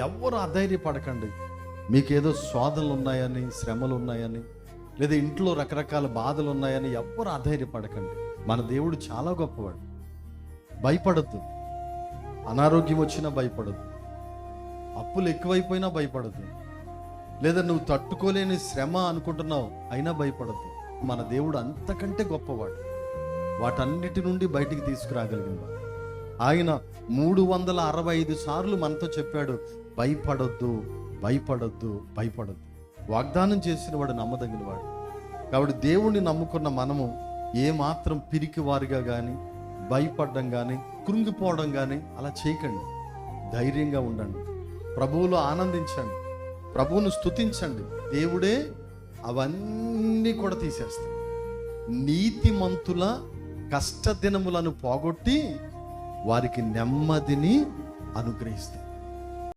ఎవరు అధైర్యపడకండి. మీకేదో శోధనలు ఉన్నాయని, శ్రమలు ఉన్నాయని, లేదా ఇంట్లో రకరకాల బాధలు ఉన్నాయని ఎవ్వరు అధైర్యపడకండి. మన దేవుడు చాలా గొప్పవాడు. భయపడద్దు. అనారోగ్యం వచ్చినా భయపడద్దు, అప్పులు ఎక్కువైపోయినా భయపడద్దు, లేదా నువ్వు తట్టుకోలేని శ్రమ అనుకుంటున్నావు అయినా భయపడద్దు. మన దేవుడు అంతకంటే గొప్పవాడు. వాటన్నిటి నుండి బయటికి తీసుకురాగలిగిన వాడు. ఆయన 365 సార్లు మనతో చెప్పాడు, భయపడొద్దు, భయపడొద్దు, భయపడొద్దు. వాగ్దానం చేసిన వాడు నమ్మదగిన వాడు. కాబట్టి దేవుణ్ణి నమ్ముకున్న మనము ఏమాత్రం పిరికి వారిగా కానీ, భయపడడం కానీ, కృంగిపోవడం కానీ అలా చేయకండి. ధైర్యంగా ఉండండి, ప్రభువులో ఆనందించండి, ప్రభువును స్తుతించండి. దేవుడే అవన్నీ కూడా తీసేస్తాడు. నీతిమంతుల కష్టదినములను పోగొట్టి వారికి నెమ్మదిని అనుగ్రహిస్తాడు.